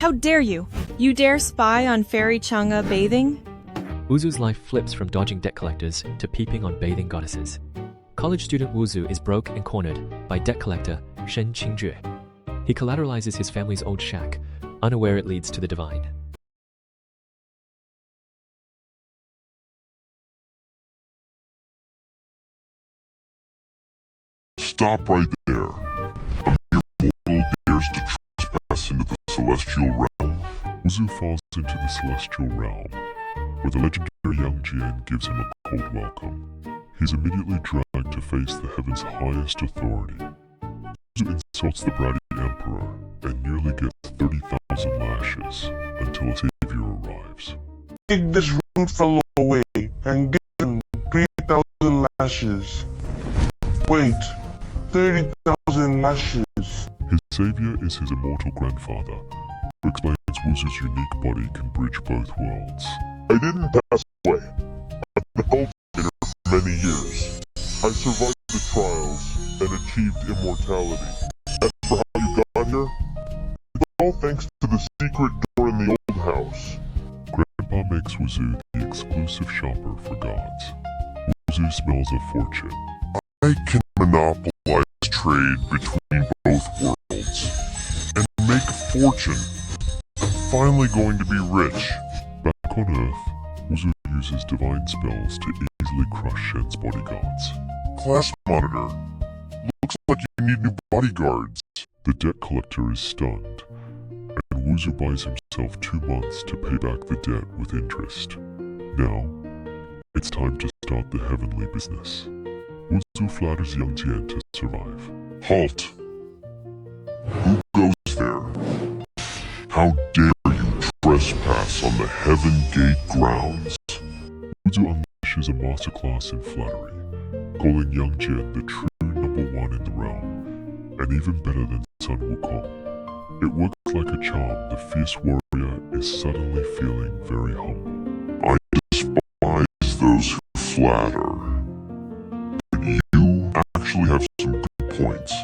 How dare you? You dare spy on fairy Chang'e bathing? Wuzu's life flips from dodging debt collectors to peeping on bathing goddesses. College student Wuzu is broke and cornered by debt collector Shen Qingjue. He collateralizes his family's old shack, unaware it leads to the divine. Stop right there. A mere mortal dares to trespass into the celestial realm. Wuzu falls into the celestial realm, where the legendary young Jin gives him a cold welcome. He's immediately dragged to face the heaven's highest authority. Wuzu insults the bratty emperor and nearly gets 30,000 lashes until a savior arrives. Take this rude fellow away and give him 3,000 lashes. Wait, 30,000 lashes. His savior is his immortal grandfather, who explains Wuzu's unique body can bridge both worlds. I didn't pass away. I've been a cultivator for many years. I survived the trials and achieved immortality. As for how you got here, it's all thanks to the secret door in the old house. Grandpa makes Wuzu the exclusive shopper for gods. Wuzu smells of fortune. I can monopolize trade between both worlds and make a fortune. I'm finally going to be rich. Back on Earth, Wuzu uses divine spells to easily crush Shen's bodyguards. Class monitor. Looks like you need new bodyguards. The debt collector is stunned, and Wuzu buys himself 2 months to pay back the debt with interest. Now, it's time to start the heavenly business. Wuzu flatters young Jian to survive. Halt! Who goes there? How dare you trespass on the Heaven Gate grounds? Wuzu unleashes a masterclass in flattery, calling young Jian the true #1 in the realm, and even better than Sun Wukong. It works like a charm. The fierce warrior is suddenly feeling very humble. I despise those who flatter. You actually have some good points.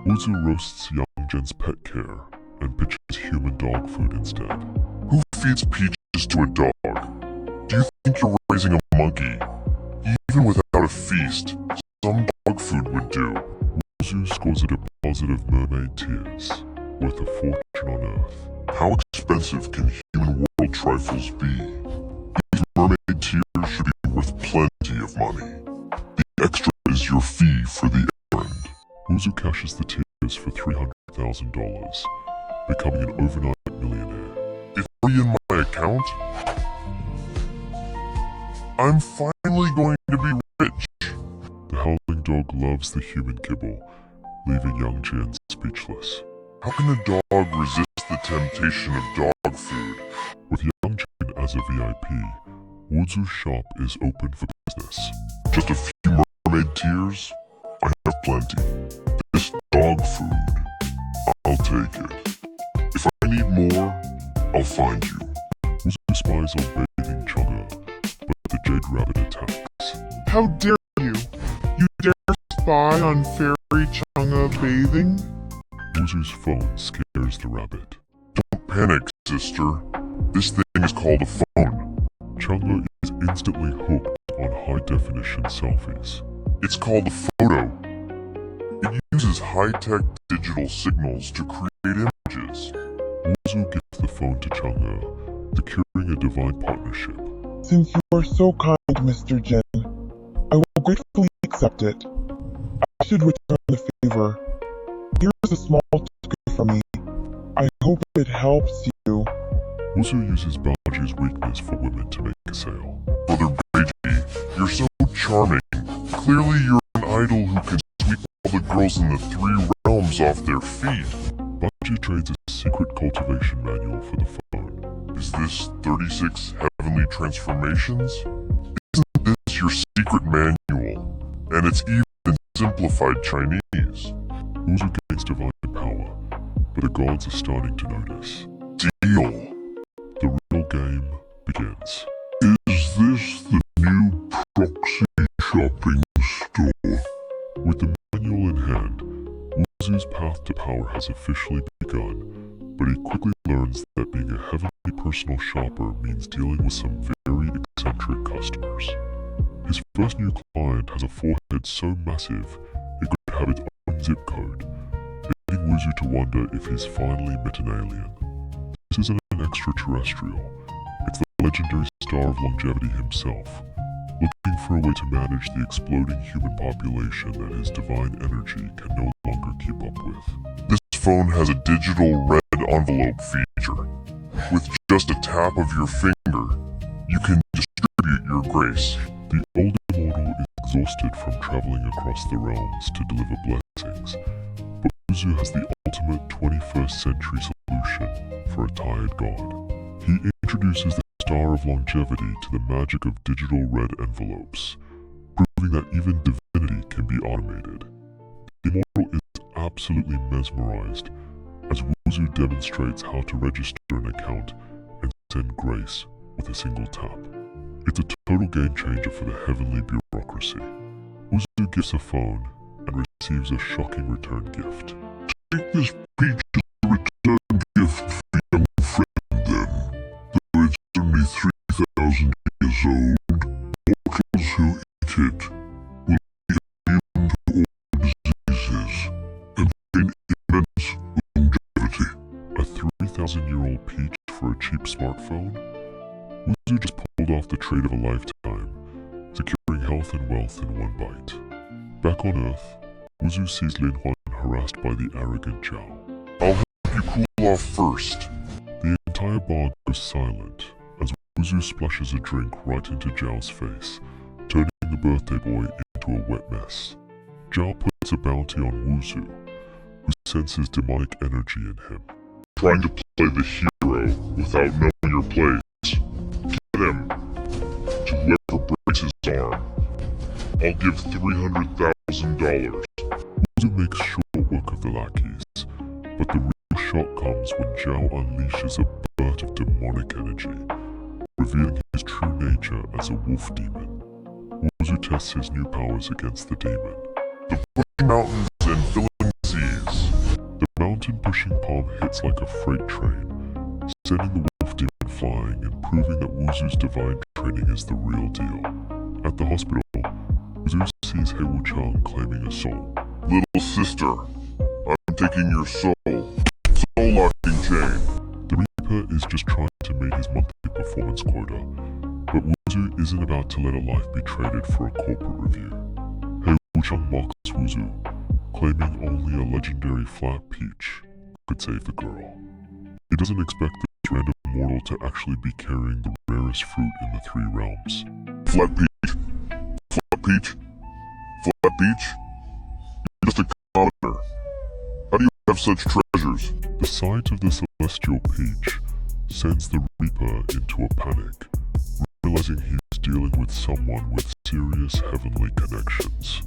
Wuzu roasts young Jin's pet care and pitches human dog food instead. Who feeds peaches to a dog? Do you think you're raising a monkey? Even without a feast, some dog food would do. Wuzu scores a deposit of mermaid tears, worth a fortune on Earth. How expensive can human world trifles be? These mermaid tears should be worth plenty of money. The extra is your fee for the errand. Wuzu cashes the tears for $300,000, becoming an overnight millionaire. It's already in my account? I'm finally going to be rich! The howling dog loves the human kibble, leaving young Jian speechless. How can a dog resist the temptation of dog food? With young Jian as a VIP, Wuzu's shop is open for business. Just a few mermaid tears? I have plenty. This dog food, I'll take it. If I need more, I'll find you. Wuzu spies on bathing Chang'e, but the Jade Rabbit attacks. How dare you? You dare spy on fairy Chang'e bathing? Wuzu's phone scares the rabbit. Don't panic, sister. This thing is called a phone. Chang'e is instantly hooked on high-definition selfies. It's called a photo. It uses high-tech digital signals to create images. Wuzu gives the phone to Chang'e, securing a divine partnership. Since you are so kind, Mr. Jin, I will gratefully accept it. I should return the favor. Here's a small token from me. I hope it helps you. Wuzu uses Baoji's weakness for women to make a sale. Brother Beiji, you're so charming. Clearly you're an idol who can sweep all the girls in the 3 realms off their feet. Baoji trades a secret cultivation manual for the phone. Is this 36 heavenly transformations? Isn't this your secret manual? And it's even in simplified Chinese. Wuzu gains divine power, but the gods are starting to notice. Deal! The real game begins. Is this the new proxy shopping store? With the manual in hand, Wuzu's path to power has officially begun, but he quickly learns that personal shopper means dealing with some very eccentric customers. His first new client has a forehead so massive it could have its own zip code, leading Wuzu to wonder if he's finally met an alien. This isn't an extraterrestrial, it's the legendary star of longevity himself, looking for a way to manage the exploding human population that his divine energy can no longer keep up with. This phone has a digital red envelope feature. With just a tap of your finger, you can distribute your grace. The old immortal is exhausted from traveling across the realms to deliver blessings, but Wuzu has the ultimate 21st century solution for a tired god. He introduces the star of longevity to the magic of digital red envelopes, proving that even divinity can be automated. The immortal is absolutely mesmerized as Wuzu demonstrates how to register an account and send grace with a single tap. It's a total game changer for the heavenly bureaucracy. Wuzu gets a phone and receives a shocking return gift. Take this peach as a return gift for young friend then. Though it's only 3,000 years old, mortals who eat it will be immune to all diseases and gain immense longevity. A 3,000-year-old peach for a cheap smartphone? Wuzu just pulled off the trade of a lifetime, securing health and wealth in one bite. Back on Earth, Wuzu sees Lin Huan harassed by the arrogant Zhao. I'll help you cool off first. The entire bar goes silent as Wuzu splashes a drink right into Zhao's face, turning the birthday boy into a wet mess. Zhao puts a bounty on Wuzu, who senses demonic energy in him. Trying to play the hero without knowing your place. Get him. To whoever breaks his arm, I'll give $300,000. Wuzu makes short work of the lackeys, but the real shock comes when Zhao unleashes a burst of demonic energy, revealing his true nature as a wolf demon. Wuzu tests his new powers against the demon. The pushing mountains and filling seas. The mountain-pushing palm hits like a freight train, sending the wolf demon flying and proving that Wuzu's divine training is the real deal. At the hospital, Wuzu sees He Wu-chang claiming a soul. Little sister, I'm taking your soul. Soul-locking chain. The Reaper is just trying to meet his monthly performance quota, but Wuzu isn't about to let a life be traded for a corporate review. He Wu-chang mocks Wuzu, claiming only a legendary flat peach could save the girl. He doesn't expect this random mortal to actually be carrying the rarest fruit in the three realms. Flat peach? Flat peach? Flat peach? You're just a commoner. How do you have such treasures? The sight of the celestial peach sends the Reaper into a panic, realizing he's dealing with someone with serious heavenly connections.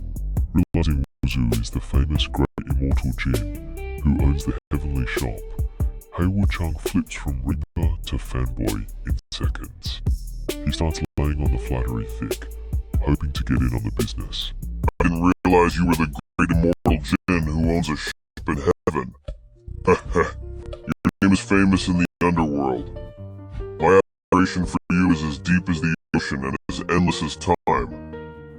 Realizing Wuzu is the famous great immortal Jin, who owns the heavenly shop, He Wu-chang flips from Reaper to fanboy in seconds. He starts laying on the flattery thick, hoping to get in on the business. I didn't realize you were the great immortal Jin who owns a ship in heaven. Your name is famous in the underworld. My admiration for you is as deep as the ocean and as endless as time,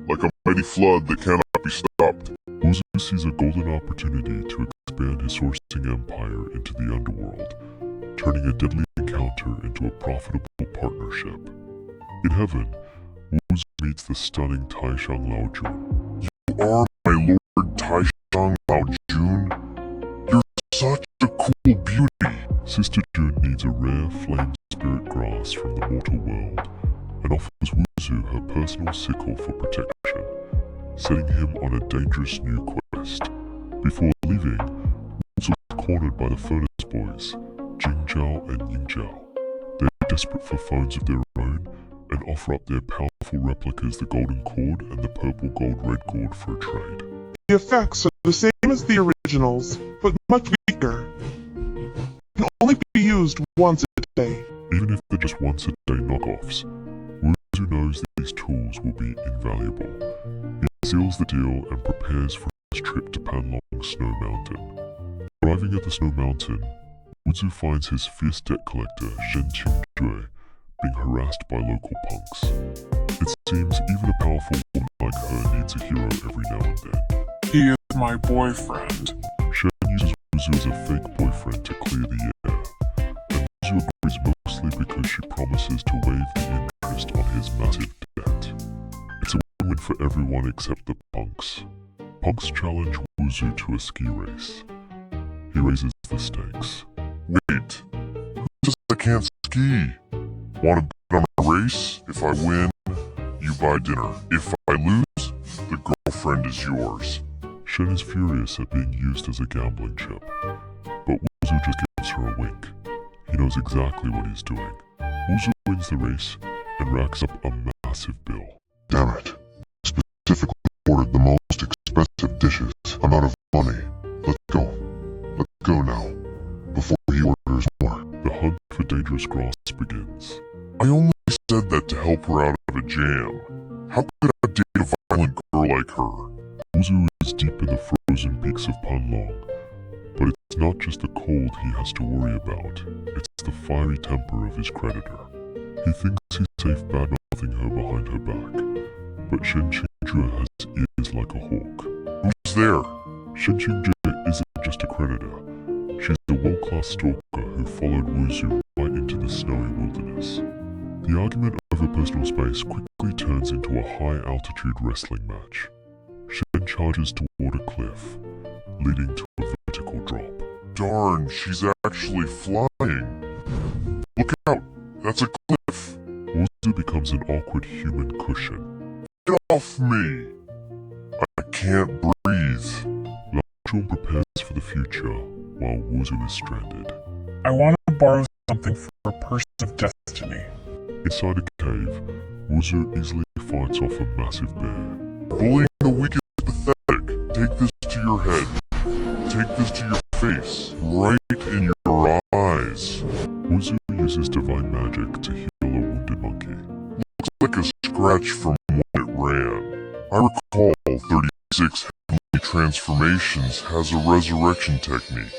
like a mighty flood that cannot be stopped. Wuzu sees a golden opportunity to expand his sourcing empire into the underworld, turning a deadly encounter into a profitable partnership. In heaven, Wuzu meets the stunning Taishang Laojun. You are my lord Taishang Laojun? You're such a cool beauty! Sister Jun needs a rare flame spirit grass from the mortal world, and offers Wuzu her personal sickle for protection, setting him on a dangerous new quest. Before leaving, Wuzu is cornered by the furnace boys, Jing Zhao and Ying Zhao. They are desperate for phones of their own, and offer up their powerful replicas the golden cord and the purple gold red cord for a trade. The effects are the same as the originals, but much weaker. Can only be used once a day. Even if they're just once a day knockoffs, Wuzu knows that these tools will be invaluable. He seals the deal and prepares for his trip to Panlong Snow Mountain. Arriving at the Snow Mountain, Wuzu finds his fierce debt collector Shen Qingjue Qingjue being harassed by local punks. It seems even a powerful woman like her needs a hero every now and then. He is my boyfriend. Shen uses Wuzu as a fake boyfriend to clear the air, and Wuzu agrees mostly because she promises to waive the interest on his massive debt. It's a win-win for everyone except the punks. Punks challenge Wuzu to a ski race. He raises the stakes. Wait, who says I can't ski? Want to bet on a race? If I win, you buy dinner. If I lose, the girlfriend is yours. Shen is furious at being used as a gambling chip, but Wuzu just gives her a wink. He knows exactly what he's doing. Wuzu wins the race and racks up a massive bill. Damn it. Specifically ordered the most expensive dishes. I'm out of money. Let's go. Let's go now. Before he orders more. The hunt for dangerous grass begins. I only said that to help her out of a jam. How could I date a violent girl like her? Wuzu is deep in the frozen peaks of Panlong, but it's not just the cold he has to worry about, it's the fiery temper of his creditor. He thinks he's safe bad-mouthing her behind her back, but Shen Qingjue has ears like a hawk. Who's there? Shen Qingjue isn't just a creditor, she's a world-class stalker who followed Wuzu right into the snowy wilderness. The argument over personal space quickly turns into a high-altitude wrestling match. Shen charges toward a cliff, leading to a vertical drop. Darn, she's actually flying. Look out, that's a cliff. Wuzu becomes an awkward human cushion. Get off me. I can't breathe. Lanzhong prepares for the future while Wuzu is stranded. I want to borrow something for a person of destiny. Inside a cave, Wuzu easily fights off a massive bear. Bullying the weak is pathetic. Take this to your head. Take this to your face. Right in your eyes. Wuzu uses divine magic to heal a wounded monkey. Looks like a scratch from when it ran. I recall 36 Heavenly Transformations has a resurrection technique.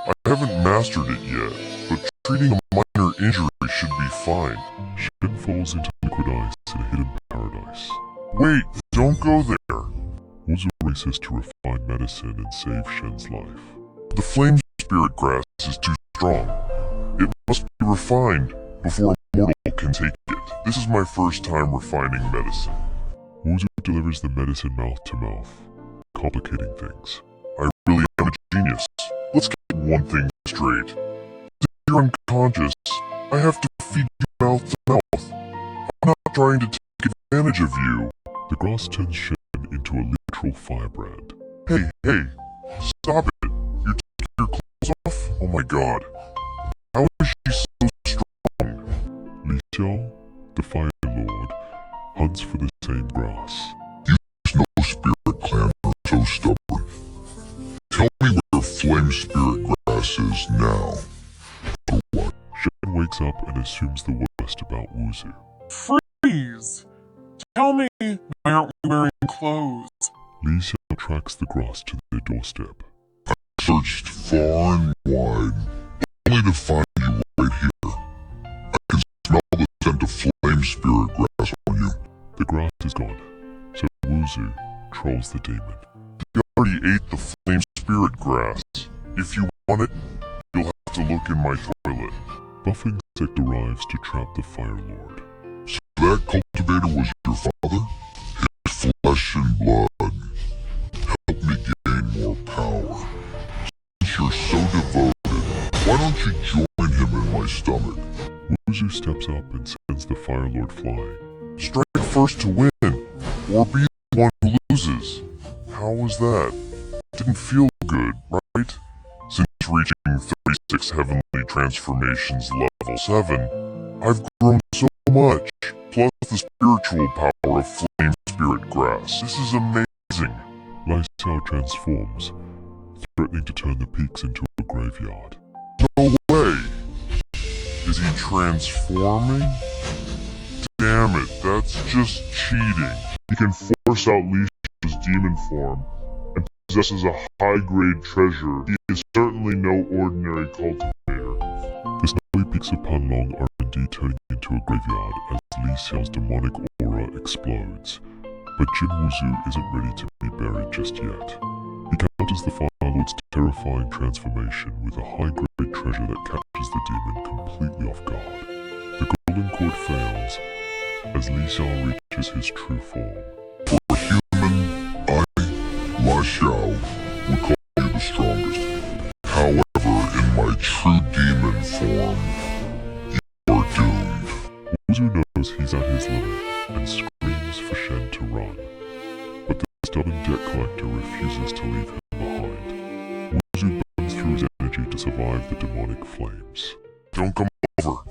I haven't mastered it yet, but treating a minor injury should be fine. Shen falls into liquid ice in a hidden paradise. Wait, don't go there. Wuzu races to refine medicine and save Shen's life. The flame spirit grass is too strong. It must be refined before a mortal can take it. This is my first time refining medicine. Wuzu delivers the medicine mouth to mouth, complicating things. I really am a genius. Let's get one thing straight. If you're unconscious, I have to feed you mouth to mouth. I'm not trying to take advantage of you. The grass turns Shen into a literal firebrand. Hey, stop it. You're taking your clothes off? Oh my god. How is she so strong? Li Xiao, the Fire Lord, hunts for the same grass. There's no spirit clan are so stubborn. Tell me where flame spirit grass is now. Or what? Shen wakes up and assumes the worst about Wuzu. Freeze! Tell me, why aren't we wearing clothes? Li Xiao tracks the grass to their doorstep. I searched far and wide, only to find you right here. I can smell the scent of flame spirit grass on you. The grass is gone, so Wuzu trolls the demon. You already ate the flame spirit grass. If you want it, you'll have to look in my toilet. Buffing insect arrives to trap the Fire Lord. So that cultivator was your father? His flesh and blood. Help me gain more power. Since you're so devoted, why don't you join him in my stomach? Wuzu steps up and sends the Fire Lord flying. Strike first to win, or be the one who loses. How was that? Didn't feel good, right? Since reaching 36 Heavenly Transformations level 7, I've grown so much, plus the spiritual power of flame spirit grass. This is amazing. Li Xiao transforms, threatening to turn the peaks into a graveyard. No way! Is he transforming? Damn it, that's just cheating. He can force out Li Xiao's demon form, and possesses a high-grade treasure. He is certainly no ordinary cultivator. The snowy peaks of Panlong are in indeed turning into a graveyard as Li Xiao's demonic aura explodes. But Jin Wuzu isn't ready to be buried just yet. He counters the Fire Lord's terrifying transformation with a high-grade treasure that captures the demon completely off guard. The golden cord fails as Li Xiao reaches his true form. For a human, I, Li Xiao, would call you the strongest. However, in my true demon form, you are doomed. Wuzu knows he's at his limit and screams for Shen to run. But the stubborn debt collector refuses to leave him behind. Wuzu burns through his energy to survive the demonic flames. Don't come over.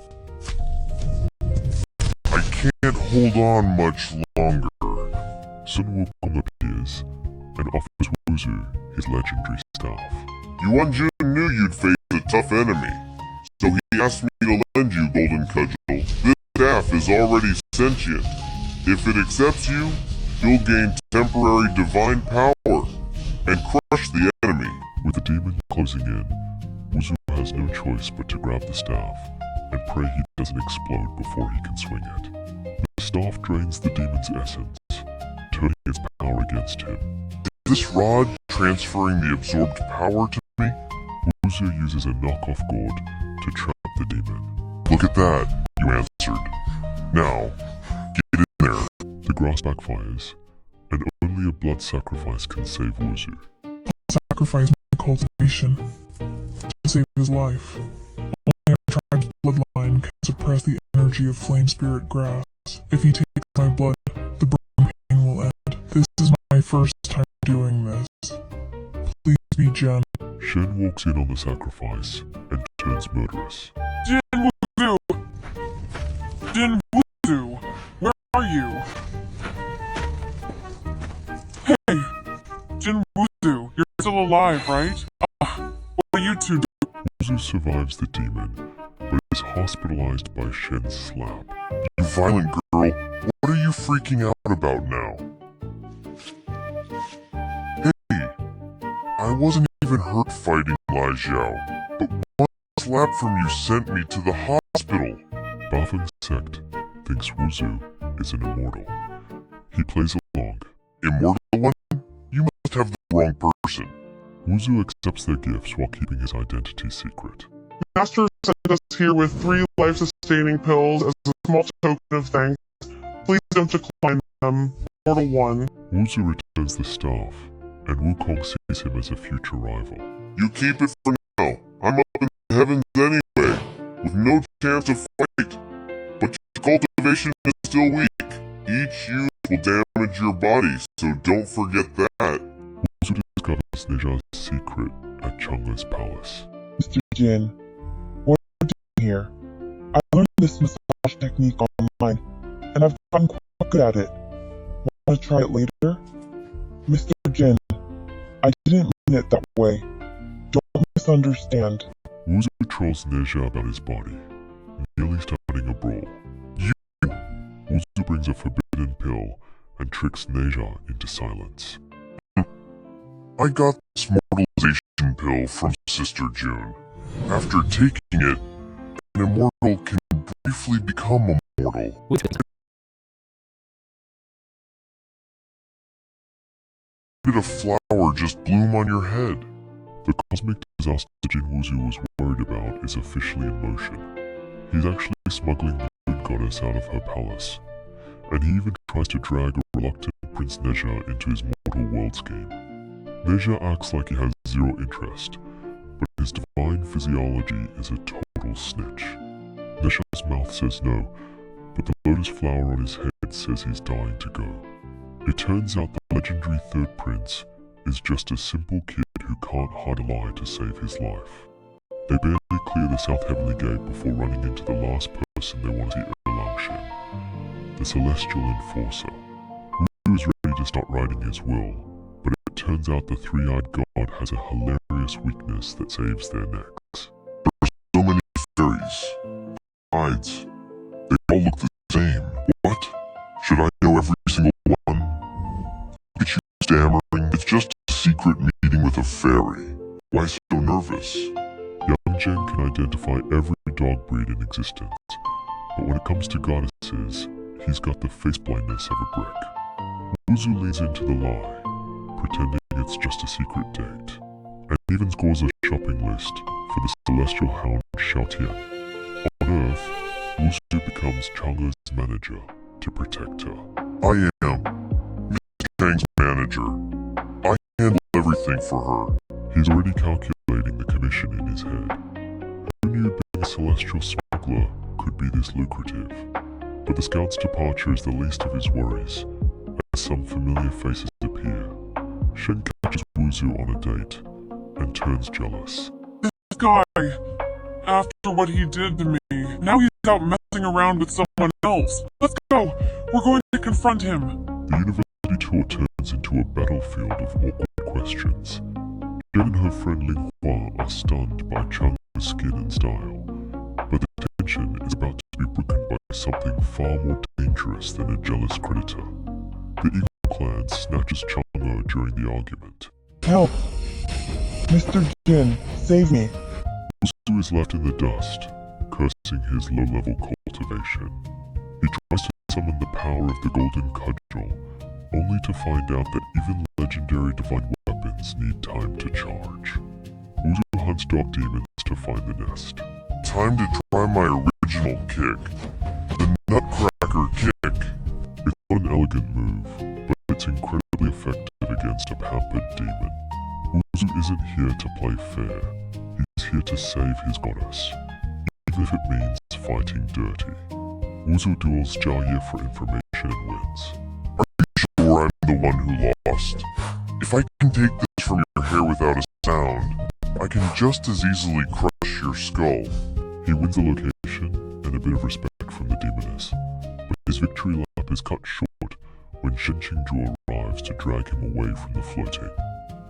I can't hold on much longer. Sun Wukong appears and offers Wuzu his legendary staff. Yuan Jun knew you'd face a tough enemy, so he asked me to lend you Golden Cudgel. This staff is already sentient. If it accepts you, you'll gain temporary divine power and crush the enemy. With the demon closing in, Wuzu has no choice but to grab the staff and pray he doesn't explode before he can swing it. The staff drains the demon's essence, turning its power against him. Is this rod transferring the absorbed power to me? Wuzu uses a knockoff gourd to trap the demon. Look at that, you answered. Now, get in there. The grass backfires, and only a blood sacrifice can save Wuzu. Sacrifice my cultivation to save his life. Only our tribe's bloodline can suppress the energy of flame spirit grass. If he takes my blood, the burning pain will end. This is my first time doing this. Please be Jen. Shen walks in on the sacrifice and turns murderous. Jin Wuzu! Jin Wuzu! Where are you? Hey! Jin Wuzu, you're still alive, right? What are you two doing? Wuzu survives the demon, but is hospitalized by Shen's slap. You violent girl, what are you freaking out about now? Hey, I wasn't even hurt fighting Li Xiao, but one slap from you sent me to the hospital. Bafeng Sect thinks Wuzu is an immortal. He plays along. Immortal one? You must have the wrong person. Wuzu accepts their gifts while keeping his identity secret. Master sent us here with 3 life-sustaining pills as a small token of thanks. Please don't decline them. Mortal 1. Wuzu returns the staff, and Wukong sees him as a future rival. You keep it for now. I'm up in the heavens anyway, with no chance to fight. But your cultivation is still weak. Each use will damage your body, so don't forget that. Wuzu discovers Neja's secret at Chang'e's palace. Mr. Jin, what are you doing here? I learned this massage technique online, and I've gotten quite good at it. Want to try it later? Mr. Jin, I didn't mean it that way. Don't misunderstand. Wuzu trolls Neja about his body, nearly starting a brawl. Wuzu brings a forbidden pill and tricks Neja into silence. I got this mortalization pill from Sister June. After taking it, an immortal can briefly become immortal. Did a flower just bloom on your head? The cosmic disaster Jin Wuzu was worried about is officially in motion. He's actually smuggling the moon goddess out of her palace, and he even tries to drag a reluctant Prince Neja into his mortal worlds game. Neja acts like he has zero interest, but his divine physiology is a total snitch. Neja's mouth says no, but the lotus flower on his head says he's dying to go. It turns out the legendary third prince is just a simple kid who can't hide a lie to save his life. They barely clear the South Heavenly Gate before running into the last person they want to see, Erlang, the celestial enforcer. Wuzu is ready to start writing his will, but it turns out the three-eyed god has a hilarious weakness that saves their necks. So many fairies. Besides, they all look the same. What? Should I know every single one? Look at you stammering. It's just a secret meeting with a fairy. Why so nervous? Young Jen can identify every dog breed in existence, But when it comes to goddesses, he's got the face blindness of a brick. Wuzu leans into the lie, pretending it's just a secret date, and even scores a shopping list for the celestial hound Xiaotian. On Earth, Wuzu becomes Chang'e's manager to protect her. I am Mr. Chang's manager. I handle everything for her. He's already calculating the commission in his head. Who knew being a celestial smuggler could be this lucrative? But the scout's departure is the least of his worries, as some familiar faces appear. Shen catches Wuzu on a date and turns jealous. This guy, after what he did to me, now he's out messing around with someone else. Let's go! We're going to confront him. The university tour turns into a battlefield of awkward questions. Jen and her friend Ling Hua are stunned by Chang'e's skin and style, but the tension is about to be broken by something far more dangerous than a jealous creditor. The Eagle clan snatches Chang'e during the argument. Help! Mr. Jin, save me. Wuzu is left in the dust, cursing his low-level cultivation. He tries to summon the power of the golden cudgel, only to find out that even legendary divine weapons need time to charge. Wuzu hunts dog demons to find the nest. Time to try my original kick. The Nutcracker kick. It's not an elegant move, but it's incredibly effective against a pampered demon. Wuzu isn't here to play fair. He's here to save his goddess, even if it means fighting dirty. Wuzu duels Zhao Ye for information and wins. Sure, I'm the one who lost. If I can take this from your hair without a sound, I can just as easily crush your skull. He wins a location and a bit of respect from the demoness, but his victory lap is cut short when Shen Qingjue arrives to drag him away from the floating.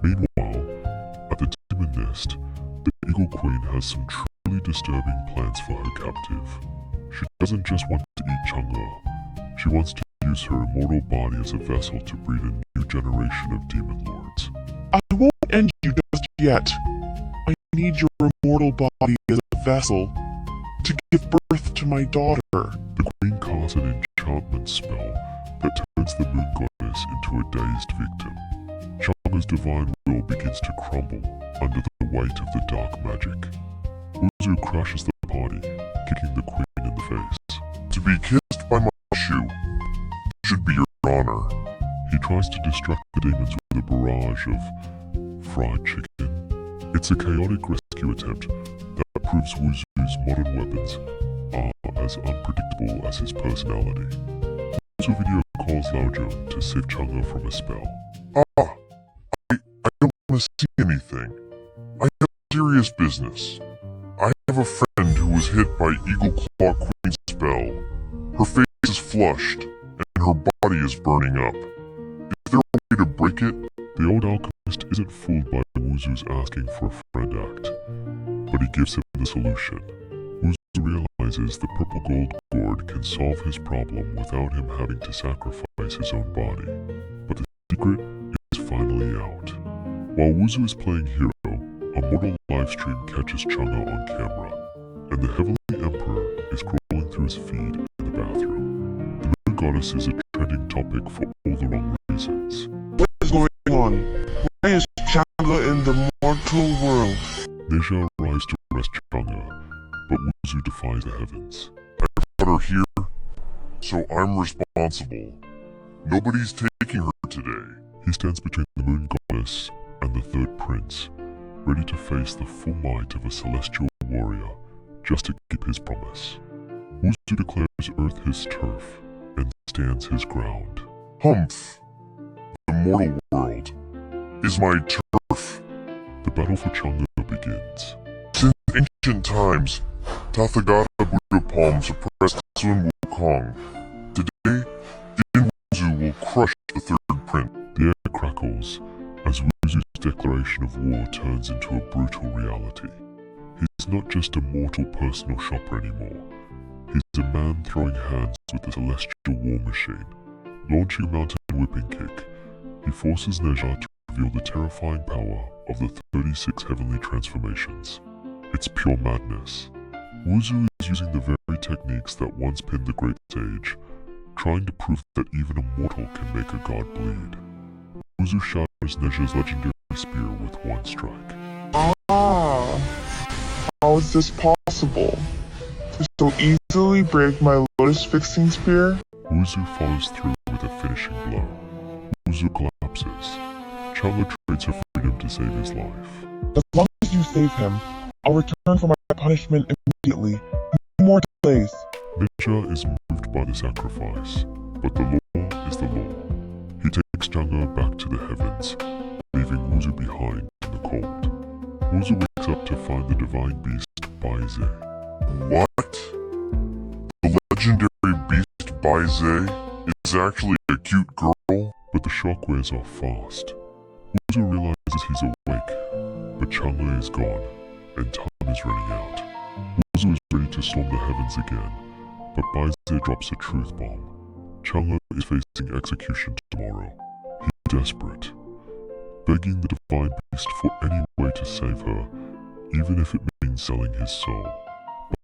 Meanwhile, at the demon nest, the Eagle Queen has some truly disturbing plans for her captive. She doesn't just want to eat Chang'e, she wants to use her immortal body as a vessel to breed a new generation of demon lords. I won't end you just yet. I need your immortal body as a vessel to give birth to my daughter. The Queen casts an enchantment spell that turns the moon goddess into a dazed victim. Chang'e's divine will begins to crumble under the weight of the dark magic. Wuzu crashes the party, kicking the Queen in the face. To be kissed by my shoe should be your honor. He tries to distract the demons with a barrage of fried chicken. It's a chaotic rescue attempt that proves Wuzu's modern weapons are as unpredictable as his personality. Wuzu video calls Laozhong to save Chang'e from a spell. I don't want to see anything. I have serious business. I have a friend who was hit by Eagle Claw Queen's spell. Her face is flushed, and her body is burning up. Is there a way to break it? The old alchemist isn't fooled by Wuzu's asking for a friend act, but he gives him the solution. Wuzu realizes the purple gold gourd can solve his problem without him having to sacrifice his own body. But the secret is finally out. While Wuzu is playing hero, a mortal livestream catches Chang'e on camera, and the Heavenly Emperor is scrolling through his feed in the bathroom. The moon goddess is a trending topic for all the wrong reasons. What is going on? Why is Chang'e in the mortal world? Neja arrives to arrest Chang'e, but Wuzu defies the heavens. I've got her here, so I'm responsible. Nobody's taking her today. He stands between the moon goddess and the third prince, ready to face the full might of a celestial warrior, just to keep his promise. Wuzu declares Earth his turf, and stands his ground. Humph! The mortal world is my turf. The battle for Chang'e begins. Since ancient times, Tathagata Buddha Palm suppressed Sun Wukong. Today, Jin Wuzu will crush the third prince. The air crackles as Wuzu's declaration of war turns into a brutal reality. He's not just a mortal personal shopper anymore. He's a man throwing hands with the celestial war machine. Launching a mountain whipping kick, he forces Neja to reveal the terrifying power of the 36 heavenly transformations. It's pure madness. Wuzu is using the very techniques that once pinned the great sage, trying to prove that even a mortal can make a god bleed. Wuzu shatters Nezha's legendary spear with one strike. Ah! How is this possible? To so easily break my lotus-fixing spear? Wuzu follows through with a finishing blow. Wuzu collapses. Chang'e trades her freedom to save his life. As long as you save him, I'll return for my punishment immediately. No more delays. Ninja is moved by the sacrifice, but the law is the law. He takes Chang'e back to the heavens, leaving Wuzu behind in the cold. Wuzu wakes up to find the divine beast Baize. What? The legendary beast Baize is actually a cute girl? But the shock wears off fast. Wuzu realizes he's awake, but Chang'e is gone, and time is running out. Wuzu is ready to storm the heavens again, but Baize drops a truth bomb. Chang'e is facing execution tomorrow. He's desperate, begging the divine beast for any way to save her, even if it means selling his soul.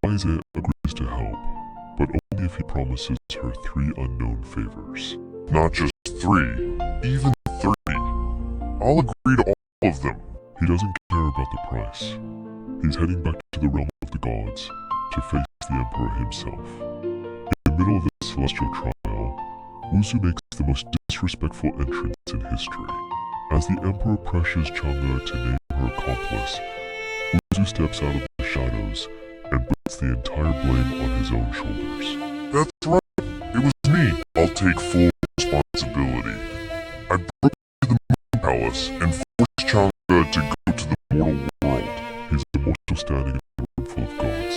Baize agrees to help, but only if he promises her 3 unknown favors. Not just 3, even 30. I'll agree to all of them. He doesn't care about the price. He's heading back to the realm of the gods to face the Emperor himself. In the middle of the celestial trial, Wuzu makes the most disrespectful entrance in history. As the Emperor pressures Chang'e to name her accomplice, Wuzu steps out of the shadows and puts the entire blame on his own shoulders. That's right. It was me. I'll take full responsibility. I broke into the Moon Palace and forced Chang'e to go to the mortal world. He's a mortal standing in a room full of gods,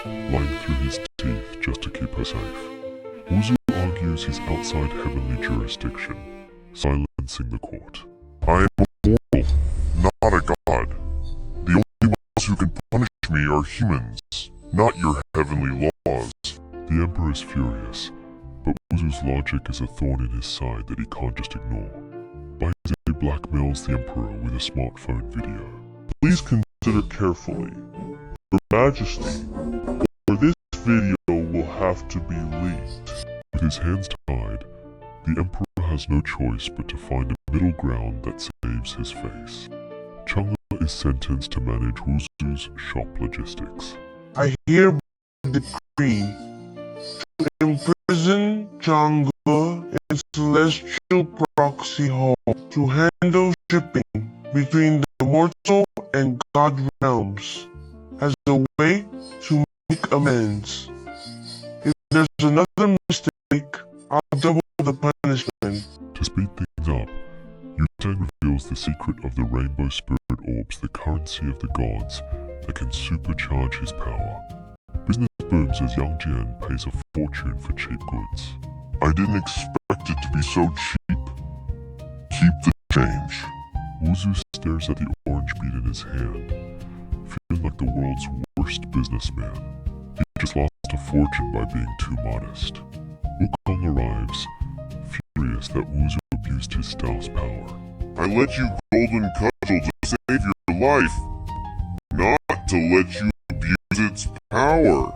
lying through his teeth just to keep her safe. Wuzu argues he's outside heavenly jurisdiction, silencing the court. I am a mortal, not a god. The only ones who can punish me are humans, not your heavenly laws. The Emperor is furious, but Wuzu's logic is a thorn in his side that he can't just ignore. Baize blackmails the Emperor with a smartphone video. Please consider carefully, Your Majesty, or this video will have to be leaked. With his hands tied, the Emperor has no choice but to find a middle ground that saves his face. Chang'e is sentenced to manage Wuzu's shop logistics. I hereby decree to imprison Chang'e in Celestial Proxy Hall to handle shipping between the mortal and god realms as a way to make amends. If there's another mistake, I'll double the punishment. To speed things up, Yutang reveals the secret of the rainbow spirit orbs, the currency of the gods that can supercharge his power. Business booms as Yang Jian pays a fortune for cheap goods. I didn't expect it to be so cheap. Keep the change. Wuzu stares at the orange bead in his hand, feeling like the world's worst businessman. He just lost a fortune by being too modest. Wukong arrives, furious that Wuzu abused his styl's power. I let you golden cudgel to save your life, not to let you abuse its power.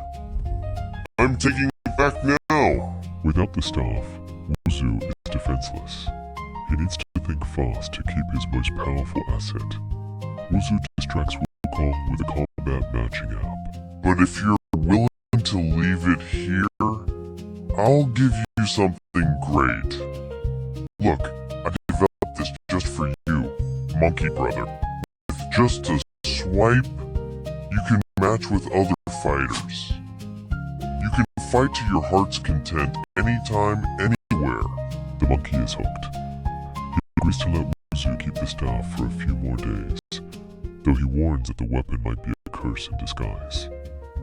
I'm taking it back now. Without the staff, Wuzu is defenseless. He needs to think fast to keep his most powerful asset. Wuzu distracts Wukong with a combat matching app. But if you're willing to leave it here, I'll give you something great. Look, I developed this just for you, monkey brother. With just a swipe, you can match with other fighters. You can fight to your heart's content anytime, anywhere. The monkey is hooked. He agrees to let Wuzu keep the staff for a few more days, though he warns that the weapon might be a curse in disguise.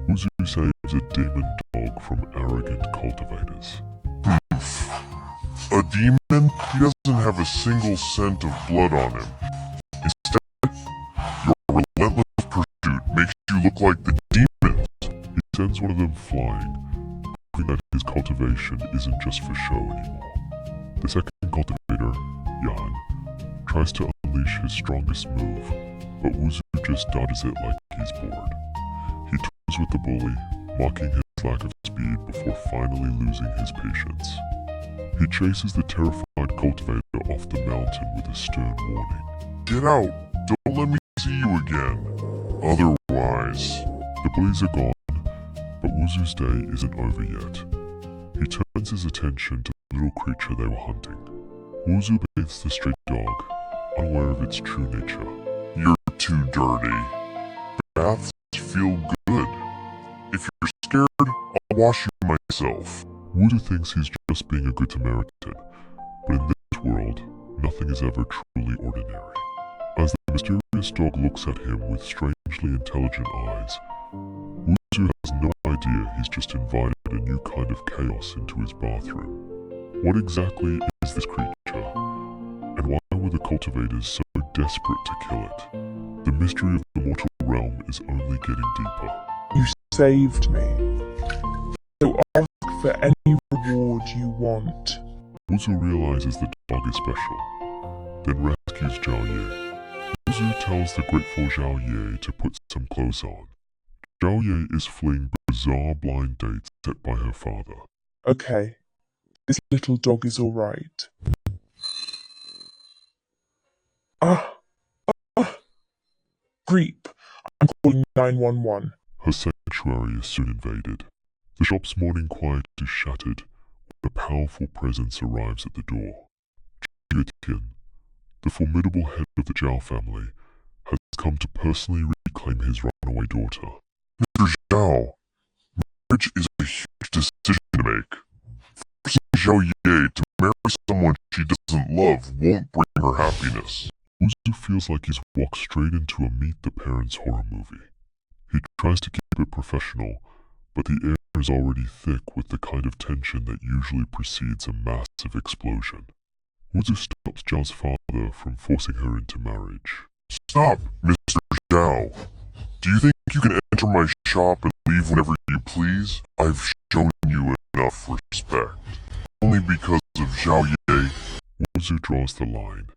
Wuzu saves a demon dog from arrogant cultivators. A demon? He doesn't have a single scent of blood on him. Instead, your relentless pursuit makes you look like the demons. He sends one of them flying, proving that his cultivation isn't just for show anymore. The second cultivator, Yan, tries to unleash his strongest move, but Wuzu just dodges it like he's bored. He turns argues with the bully, mocking his lack of speed before finally losing his patience. He chases the terrified cultivator off the mountain with a stern warning. Get out! Don't let me see you again! Otherwise... The bullies are gone, but Wuzu's day isn't over yet. He turns his attention to the little creature they were hunting. Wuzu bathes the stray dog, unaware of its true nature. You're too dirty. Baths feel good. If you're scared, I'll wash you myself. Wuzu thinks he's just being a good Samaritan, but in this world, nothing is ever truly ordinary. As the mysterious dog looks at him with strangely intelligent eyes, Wuzu has no idea he's just invited a new kind of chaos into his bathroom. What exactly is this creature? And why were the cultivators so desperate to kill it? The mystery of the mortal realm is only getting deeper. You saved me. So ask for any reward you want. Wuzu realizes the dog is special, then rescues Zhao Ye. Wuzu tells the grateful Zhao Ye to put some clothes on. Zhao Ye is fleeing bizarre blind dates set by her father. Okay, this little dog is alright. Creep! I'm calling 911. Her sanctuary is soon invaded. The shop's morning quiet is shattered when a powerful presence arrives at the door. Tian, the formidable head of the Zhao family, has come to personally reclaim his runaway daughter. Mr. Zhao, marriage is a huge decision to make. Forcing Zhao Ye to marry someone she doesn't love won't bring her happiness. Wuzu feels like he's walked straight into a Meet the Parents horror movie. He tries to keep it professional, but the air is already thick with the kind of tension that usually precedes a massive explosion. Wuzu stops Zhao's father from forcing her into marriage. Stop, Mr. Zhao! Do you think you can enter my shop and leave whenever you please? I've shown you enough respect. Only because of Zhao Ye. Wuzu draws the line.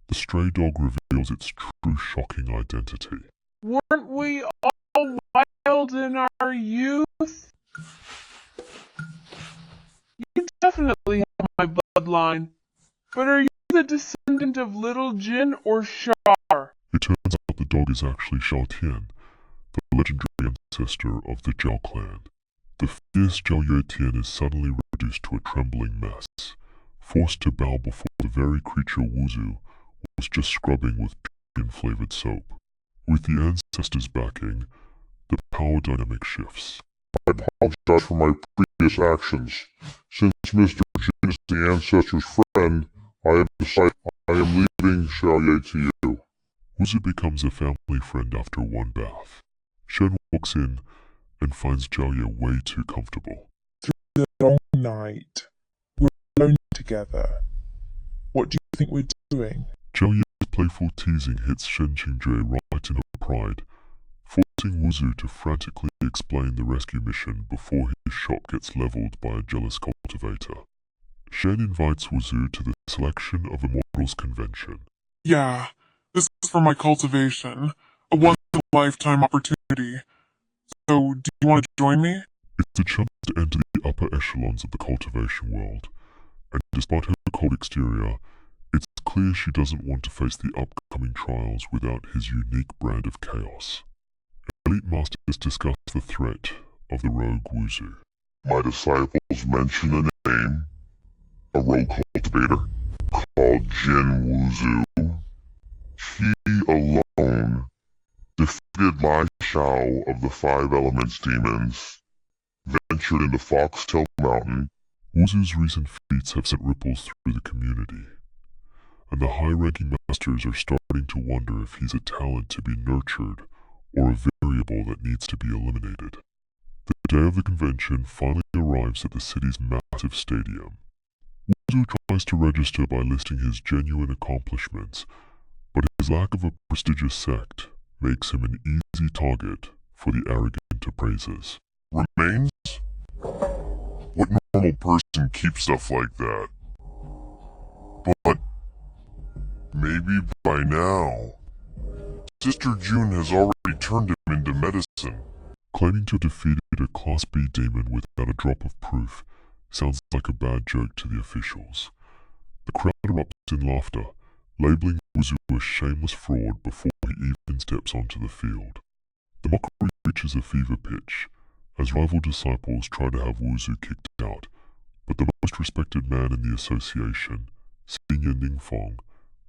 The stray dog reveals its true shocking identity. Weren't we all wild in our youth? You definitely have my bloodline. But are you the descendant of Little Jin or Shar? It turns out the dog is actually Xiao Tian, the legendary ancestor of the Zhao clan. The fierce Zhao Yue Tian is suddenly reduced to a trembling mess, forced to bow before the very creature Wuzu was just scrubbing with pig-flavored soap. With the ancestors backing, the power dynamic shifts. I apologize for my previous actions. Since Mr. Jin is the ancestor's friend, I have decided I am leaving Xiaoye to you. Wuzu becomes a family friend after one bath. Shen walks in and finds Zhao Ye way too comfortable. Through the long night, we're alone together. What do you think we're doing? Zhao Ye's playful teasing hits Shen Qingjue right in her pride, forcing Wuzu to frantically explain the rescue mission before his shop gets leveled by a jealous cultivator. Shen invites Wuzu to the selection of a Immortals convention. Yeah, this is for my cultivation. A once-in-a-lifetime opportunity. So, do you want to join me? It's a chance to enter the upper echelons of the cultivation world, and despite her cold exterior, it's clear she doesn't want to face the upcoming trials without his unique brand of chaos. Elite Masters discuss the threat of the rogue Wuzu. My disciples mention a name, a rogue cultivator called Jin Wuzu. He alone defeated Lai Shao of the Five Elements demons, ventured into Foxtail Mountain. Wuzu's recent feats have sent ripples through the community, and the high-ranking masters are starting to wonder if he's a talent to be nurtured or a variable that needs to be eliminated. The day of the convention finally arrives at the city's massive stadium. Wuzu tries to register by listing his genuine accomplishments, but his lack of a prestigious sect makes him an easy target for the arrogant appraisers. Remains? What normal person keeps stuff like that? But maybe by now, Sister June has already turned him into medicine. Claiming to have defeated a Class B demon without a drop of proof sounds like a bad joke to the officials. The crowd erupts in laughter, labeling Wuzu a shameless fraud before he even steps onto the field. The mockery reaches a fever pitch as rival disciples try to have Wuzu kicked out, but the most respected man in the association, Senior Ningfong,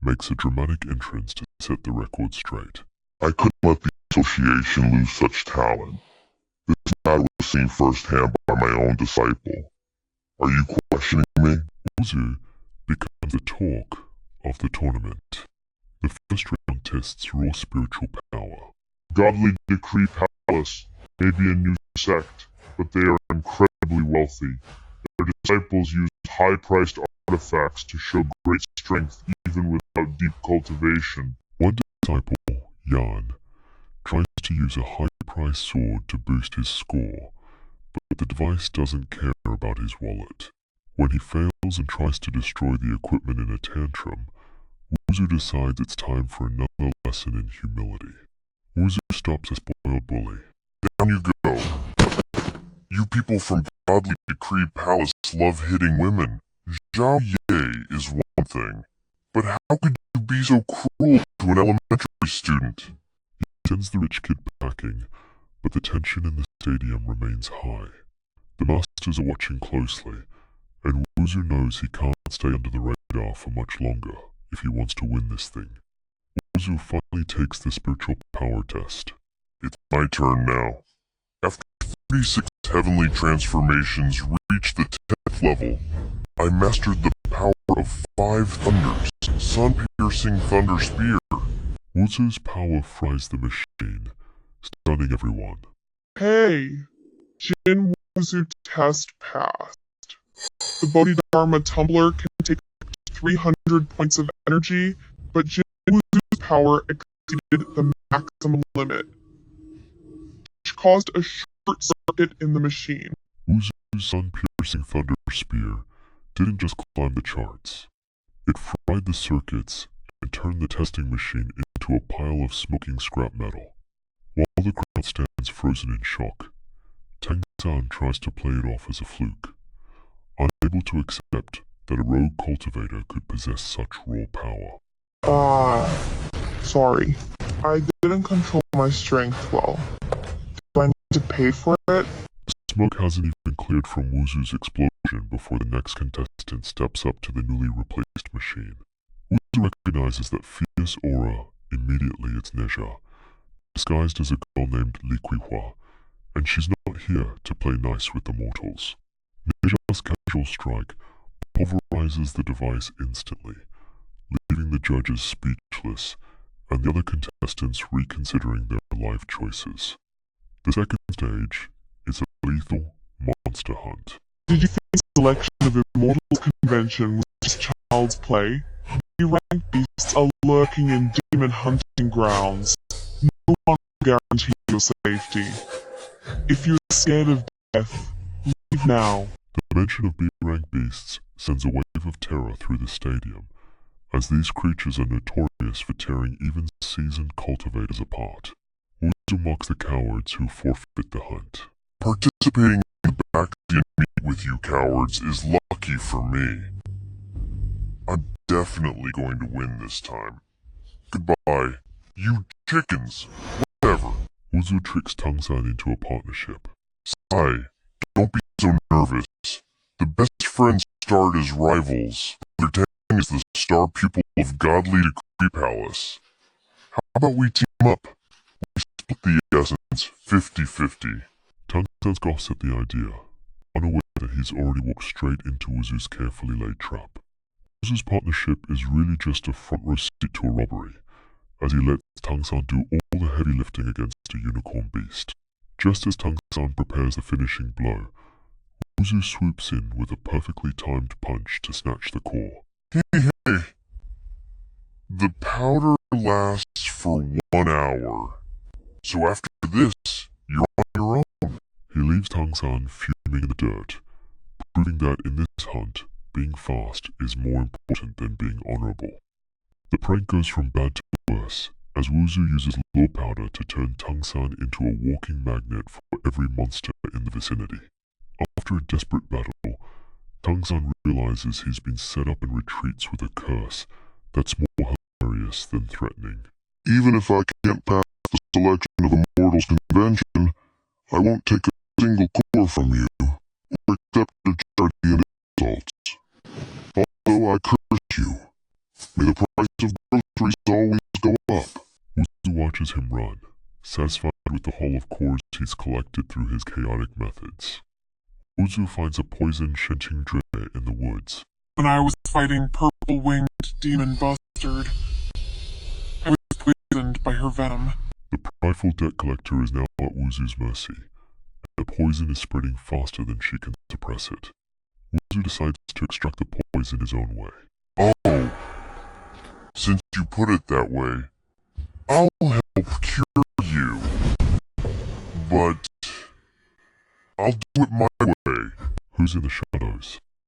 makes a dramatic entrance to set the record straight. I couldn't let the association lose such talent. This matter was seen firsthand by my own disciple. Are you questioning me? Wuzu becomes the talk of the tournament. The first round tests raw spiritual power. Godly Decree Palace may be a new sect, but they are incredibly wealthy. Their disciples use high-priced artifacts to show great strength even without deep cultivation. One disciple, Yan, tries to use a high-priced sword to boost his score, but the device doesn't care about his wallet. When he fails and tries to destroy the equipment in a tantrum, Wuzu decides it's time for another lesson in humility. Wuzu stops a spoiled bully. Down you go. You people from Godly Decree Palace love hitting women. Zhao Ye is one thing, but how could you be so cruel to an elementary student? He sends the rich kid packing, but the tension in the stadium remains high. The masters are watching closely, and Wuzu knows he can't stay under the radar for much longer if he wants to win this thing. Wuzu finally takes the spiritual power test. It's my turn now. After 36 heavenly transformations reached the 10th level, I mastered the power of 5 thunders, sun-piercing thunder spear. Wuzu's power fries the machine, stunning everyone. Hey, Jin Wuzu test passed. The Bodhidharma tumbler can take 300 points of energy, but Jin Wuzu's power exceeded the maximum limit, which caused a short circuit in the machine. Wuzu's sun-piercing thunder spear didn't just climb the charts. It fried the circuits and turned the testing machine into a pile of smoking scrap metal. While the crowd stands frozen in shock, Tang San tries to play it off as a fluke, unable to accept that a rogue cultivator could possess such raw power. Sorry. I didn't control my strength well. Do I need to pay for it? Smoke hasn't even cleared from Wuzu's explosion before the next contestant steps up to the newly replaced machine. Wuzu recognizes that fierce aura immediately it's Neja, disguised as a girl named Li Kuihua, and she's not here to play nice with the mortals. Neja's casual strike pulverizes the device instantly, leaving the judges speechless and the other contestants reconsidering their life choices. The second stage is a lethal monster hunt. Did you think the selection of Immortals Convention was just child's play? B-rank beasts are lurking in demon hunting grounds. No one will guarantee your safety. If you're scared of death, leave now. The mention of B-rank beasts sends a wave of terror through the stadium, as these creatures are notorious for tearing even seasoned cultivators apart. Wuzu mocks the cowards who forfeit the hunt. Participating in the Baxian meet with you cowards is lucky for me. I'm definitely going to win this time. Goodbye, you chickens. Whatever. Wuzu tricks Tang San into a partnership. Sai, don't be so nervous. The best friends start as rivals. Their Tang is the star pupil of Godly Decree Palace. How about we team up? We split the essence 50-50. Tang San scoffs at the idea, unaware that he's already walked straight into Wuzu's carefully laid trap. Wuzu's partnership is really just a front row seat to a robbery, as he lets Tang San do all the heavy lifting against a unicorn beast. Just as Tang San prepares the finishing blow, Wuzu swoops in with a perfectly timed punch to snatch the core. Hey. The powder lasts for 1 hour. So after this, you're on your own. He leaves Tang San fuming in the dirt, proving that in this hunt, being fast is more important than being honorable. The prank goes from bad to worse as Wuzu uses law powder to turn Tungsan into a walking magnet for every monster in the vicinity. After a desperate battle, Tungsan realizes he's been set up and retreats with a curse that's more hilarious than threatening. Even if I can't pass the selection of Immortals Convention, I won't take a single core from you, or accept your charity and insults. Although I curse you, may the price of groceries always go up. Wuzu watches him run, satisfied with the haul of cores he's collected through his chaotic methods. Wuzu finds a poisoned Shen Qingjue in the woods. When I was fighting purple-winged demon bustard, I was poisoned by her venom. The prideful debt collector is now at Wuzu's mercy, and the poison is spreading faster than she can suppress it. Wuzu decides to extract the poison his own way. Oh, since you put it that way, I'll help cure you. But I'll do it my way. Who's in the shadows?